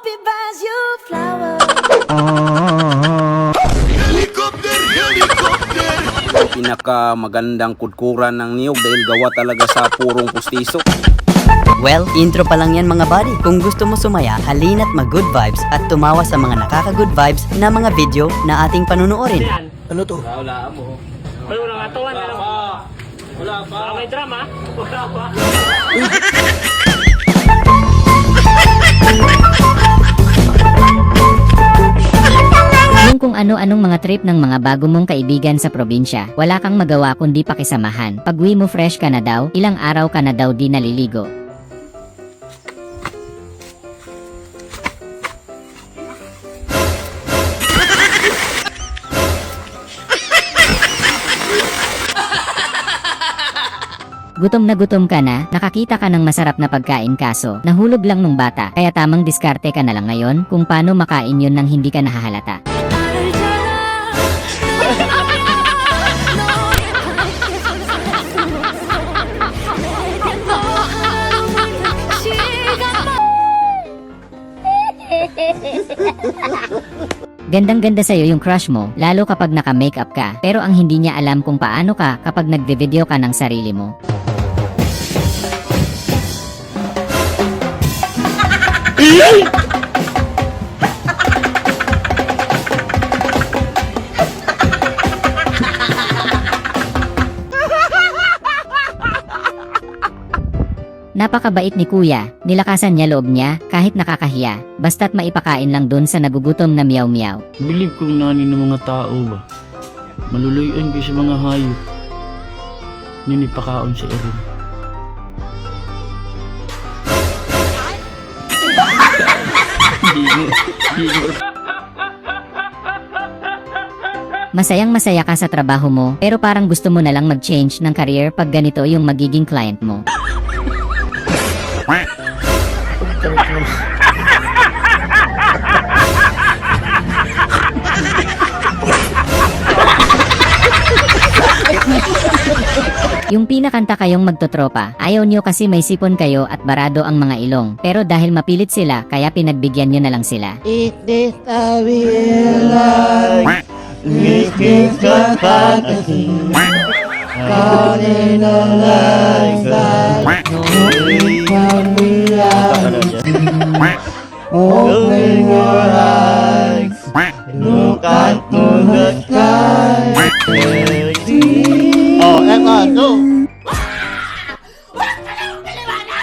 he buys you flowers. Helicopter, helicopter. Pinaka magandang kudkuran ng niyog dahil gawa talaga sa purong pustiso. Well, intro pa lang yan mga buddy. Kung gusto mo sumaya, halina't mag-good vibes at tumawa sa mga nakaka-good vibes na mga video na ating panunuorin. Ano to? Wala mo. Wala nga tuwan. Wala pa. May drama? Wala pa. Yung kung ano-anong mga trip ng mga bago mong kaibigan sa probinsya, wala kang magawa kundi pakisamahan. Pag-uwi mo fresh ka na daw, ilang araw ka na daw di naliligo. Gutom ka na, nakakita ka ng masarap na pagkain kaso, nahulog lang nung bata, kaya tamang diskarte ka na lang ngayon kung paano makain yun nang hindi ka nahahalata. Gandang-ganda sa'yo yung crush mo, lalo kapag naka-makeup ka, pero ang hindi niya alam kung paano ka kapag nagde-video ka ng sarili mo. Napakabait ni kuya, nilakasan niya loob niya kahit nakakahiya, basta't maipakain lang dun sa nagugutom na miyaw-miyaw. Bilib kong nani ng mga tao ba? Maluluyan ko sa mga hayop. Ninipakaon sa erin. Masayang-masaya ka sa trabaho mo, pero parang gusto mo na lang mag-change ng career pag ganito yung magiging client mo. Yung pinakanta kayong magtotropa, ayaw nyo kasi may sipon kayo at barado ang mga ilong. Pero dahil mapilit sila, kaya pinagbigyan nyo na lang sila. It is a real life. It is a fantasy. Calling a life that nobody can realize. Open your eyes. Look up to the sky. Oh, eto, go!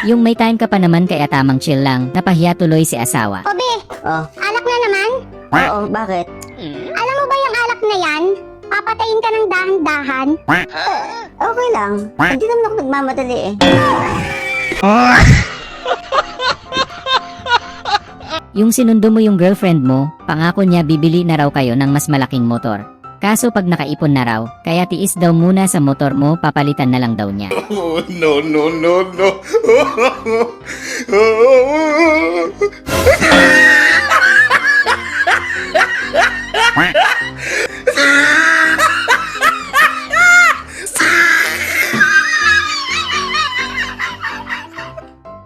Yung may time ka pa naman kaya tamang chill lang, napahiya tuloy si asawa. Obe, Oh. alak na naman? Oo, bakit? Alam mo ba yung alak na yan? Papatayin ka ng dahan-dahan? Okay lang. Hindi naman ako nagmamadali eh. Yung sinundo mo yung girlfriend mo, pangako niya bibili na raw kayo ng mas malaking motor. Kaso pag nakaipon na raw, kaya tiis daw muna sa motor mo, papalitan na lang daw niya. Oh, no, no, no, no.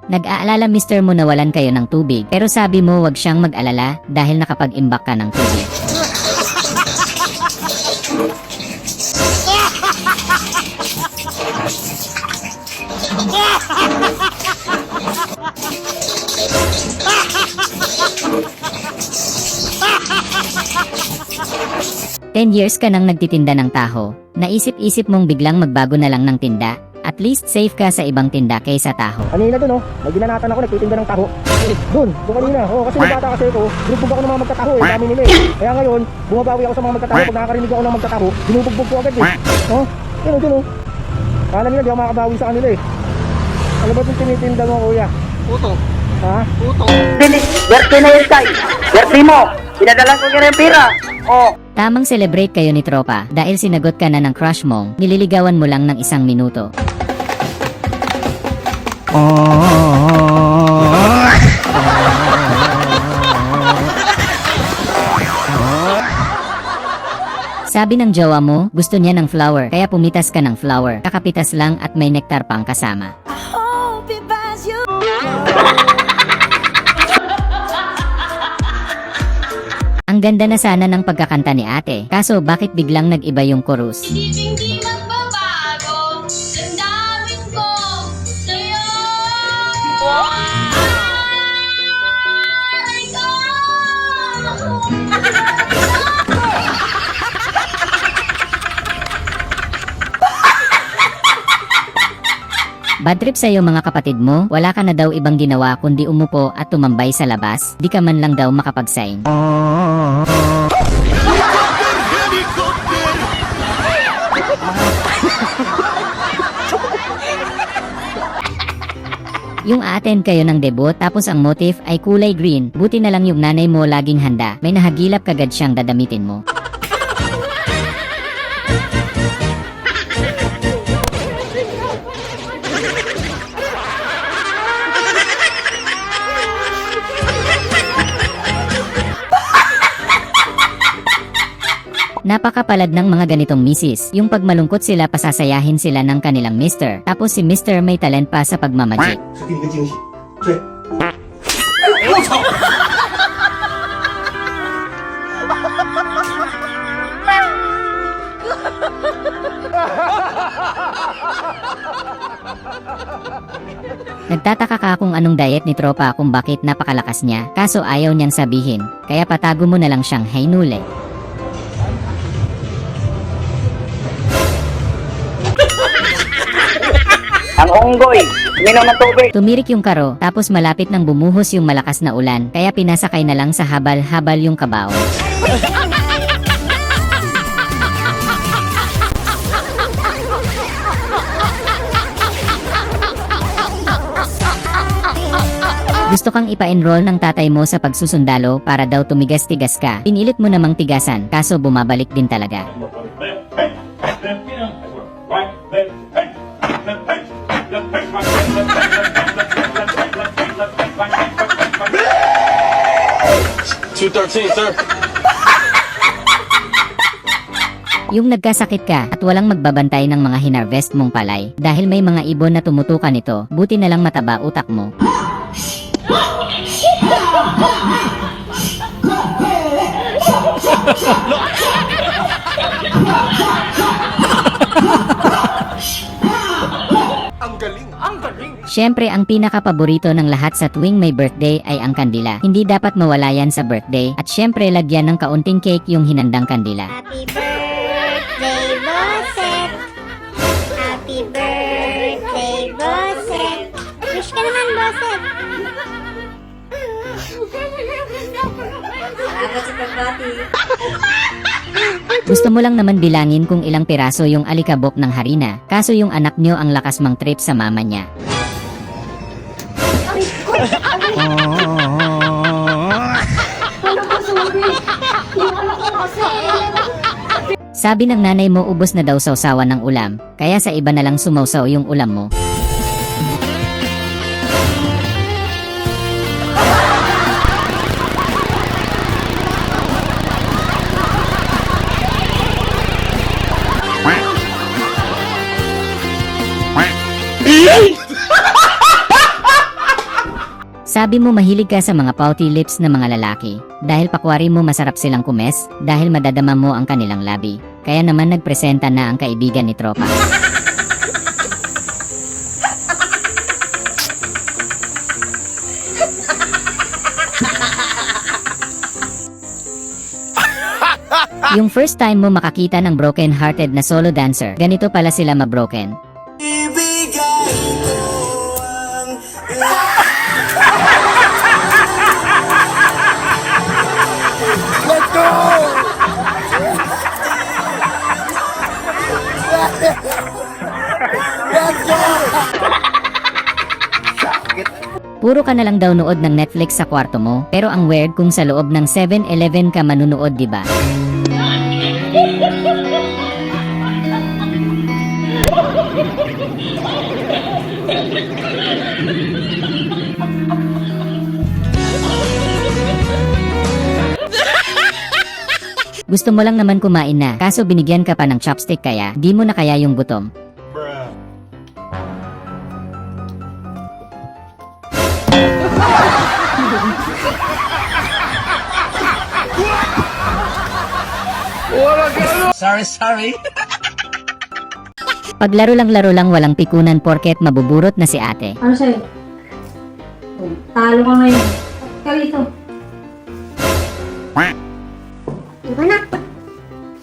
Nag-aalala mister mo nawalan kayo ng tubig, pero sabi mo wag siyang mag-alala dahil nakapag-imbak ka ng tubig. Ten years ka nang nagtitinda ng taho, naisip-isip mong biglang magbago na lang ng tinda. At least safe ka sa ibang tinda kaysa taho. Kanina dun may ginanatan ako, nagtitinda ng taho. Doon kanina. Kasi yung bata kasi ako, binugbog ako ng mga magtataho eh, dami nila eh. Kaya ngayon, bumabawi ako sa mga magtataho, pag nakakarinig ako ng magtataho, binubugbog ko agad eh. Oh, yun. Kala nila di ako makabawi sa kanila eh. Ano ba yung tinitinda mo kuya? Puto. Ha? Puto. Birthday na yun tayo. Birthday mo. Pinadalan ko kaya yung pira. Oh. Tamang celebrate kayo ni tropa dahil sinagot ka na ng crush mong, nililigawan mo lang ng 1 minuto. Sabi ng jowa mo, gusto niya ng flower, kaya pumitas ka ng flower. Kakapitas lang at may nektar pang kasama. I hope he buys you. Ang ganda na sana ng pagkakanta ni ate, kaso bakit biglang nag-iba yung chorus? Hindi magbabago. Damdamin ko sa'yo. Ay, ko. Bad trip sa'yo mga kapatid mo, wala ka na daw ibang ginawa kundi umupo at tumambay sa labas, di ka man lang daw makapagsaing. Yung a-attend kayo ng debut tapos ang motif ay kulay green, buti na lang yung nanay mo laging handa, may nahagilap kagad siyang dadamitin mo. Napakapalad ng mga ganitong misis, yung pag malungkot sila pasasayahin sila ng kanilang mister, tapos si mister may talent pa sa pagmamagic. Nagtataka ka kung anong diet ni tropa kung bakit napakalakas niya, kaso ayaw niyang sabihin, kaya patago mo na lang siyang hainule. Ang unggoy, minom ng tubig. Tumirik yung karo, tapos malapit nang bumuhos yung malakas na ulan, kaya pinasakay na lang sa habal-habal yung kabao. Gusto kang ipa-enroll ng tatay mo sa pagsusundalo para daw tumigas-tigas ka. Pinilit mo namang tigasan, kaso bumabalik din talaga. Yung nagkasakit ka at walang magbabantay ng mga hinarvest mong palay dahil may mga ibon na tumutukan nito, buti na lang mataba utak mo. Siyempre, ang pinaka-paborito ng lahat sa tuwing may birthday ay ang kandila. Hindi dapat mawala yan sa birthday at siyempre lagyan ng kaunting cake yung hinandang kandila. Happy birthday, Boset! Happy birthday, Boset! Wish ka naman, Boset! Gusto mo lang naman bilangin kung ilang piraso yung alikabok ng harina, kaso yung anak nyo ang lakas mang trip sa mama niya. Sabi ng nanay mo ubos na daw sausawan ng ulam, kaya sa iba na lang sumausaw yung ulam mo. Sabi mo mahilig ka sa mga pouty lips na mga lalaki, dahil pakwari mo masarap silang kumes, dahil madadama mo ang kanilang labi. Kaya naman nagpresenta na ang kaibigan ni tropa. Yung first time mo makakita ng broken-hearted na solo dancer, ganito pala sila mabroken. Puro ka na lang daw nood ng Netflix sa kwarto mo, pero ang weird kung sa loob ng 7-Eleven ka manunood, diba? Gusto mo lang naman kumain na, kaso binigyan ka pa ng chopstick kaya, di mo na kaya yung gutom. Paglaro lang walang pikunan porket mabuburot na si ate. Ano sa'yo? Talo ka ngayon. Ikaw dito. Diba na?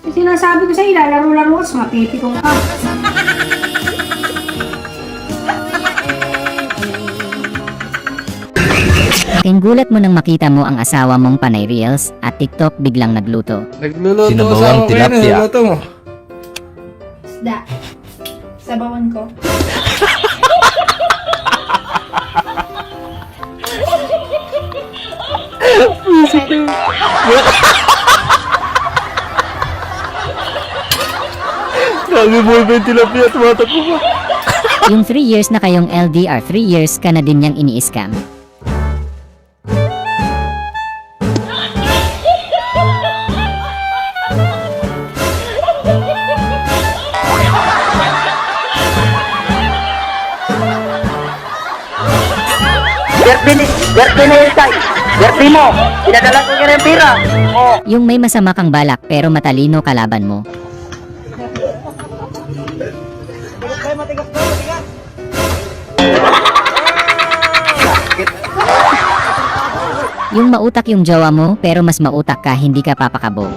Sinasabi ko sa'yo, lalaro-laro ka, mapipikong ka. Aking gulat mo nang makita mo ang asawa mong panay reels at TikTok biglang nagluto. Nagluluto Sinabawang tilapia. Luto mo. Isda. Sabawan ko. Sabi mo yung tilapia, tumatakbo pa. Yung 3 years na kayong LDR, 3 years ka na din niyang ini-scam. Birthday na yun, Tay. Birthday mo. Pinadala ko ka ng pira. Oh. Yung may masama kang balak pero matalino kalaban mo. Yung mautak yung jowa mo pero mas mautak ka hindi ka papakabo.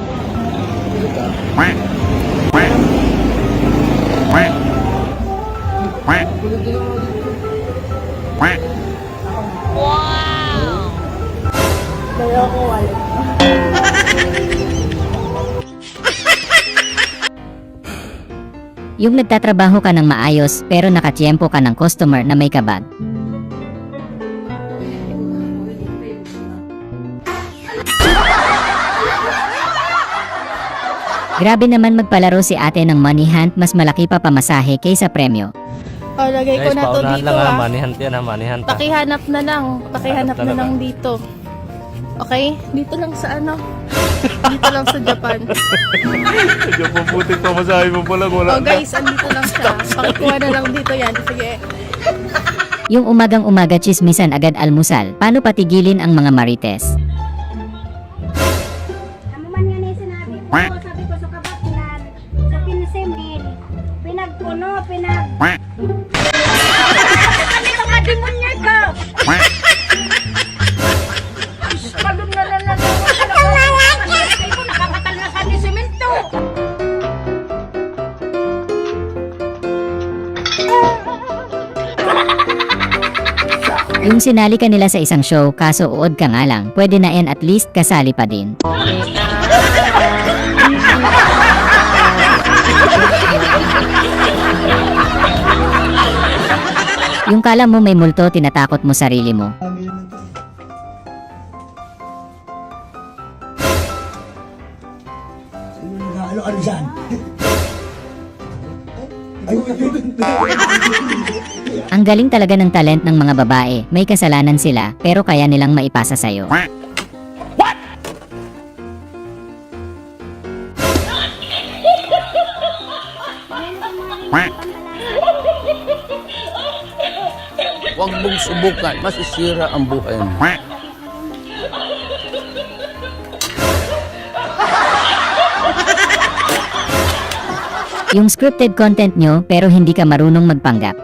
Yung nagtatrabaho ka ng maayos pero nakatiempo ka ng customer na may kabag. Grabe naman magpalaro si ate ng money hunt, mas malaki pa pamasahe kaysa premyo. O, lagay ko na to dito Manihan yan ha, manihan ta. Pakihanap na lang. Pakihanap na lang dito. Okay? Dito lang sa ano? Dito lang sa Japan. Medyo mabuting pamasahe mo pala, wala O guys, andito lang siya. Pakikuha na lang dito yan. Sige. Yung umagang-umaga chismisan agad almusal, paano patigilin ang mga marites? Ano man yan yung sinabi ko? Sabi ko sa kabat sa pinasimil. Pinagpuno, Kami mga demonyo ka! Pagod na lang ako. Ay ko nakakatal na sa simento. Yung sinali ka nila sa isang show kaso uod ka nga lang, pwede na yan at least kasali pa din. Yung kala mo may multo, tinatakot mo sarili mo. Ang galing talaga ng talent ng mga babae. May kasalanan sila, pero kaya nilang maipasa sa'yo. Huwag mong subukan, masisira ang buhay mo. Yung scripted content nyo, pero hindi ka marunong magpanggap.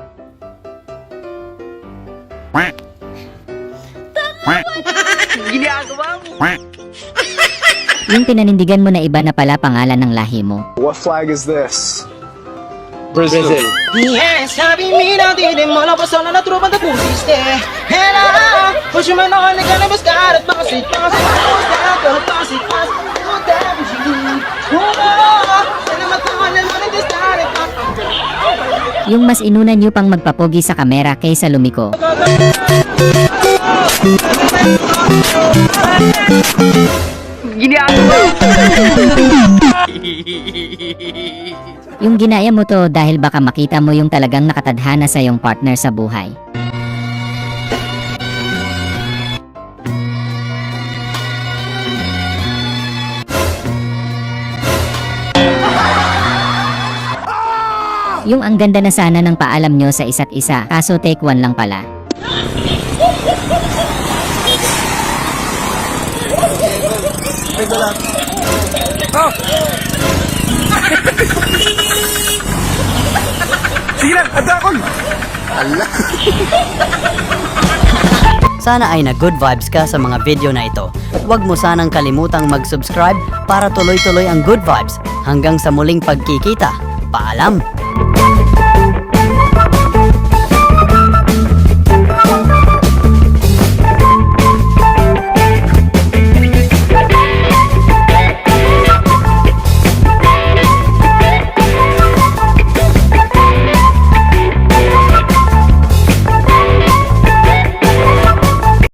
Yung pinanindigan mo na iba na pala pangalan ng lahi mo. What flag is this? Brazil. Yes, sabi mi na di mo na pasal na tropa da pusiste. Hela, push me no na gonna buscar at pasit. Yung mas inunan nyo pang magpapogi sa kamera kaysa lumiko. Yung ginaya mo to dahil baka makita mo yung talagang nakatadhana sa yung partner sa buhay. Yung ang ganda na sana ng paalam nyo sa isa't isa, kaso take one lang pala. Oh! Sige na, adakon! Sana ay na-good vibes ka sa mga video na ito. Huwag mo sanang kalimutang mag-subscribe para tuloy-tuloy ang good vibes. Hanggang sa muling pagkikita. Paalam!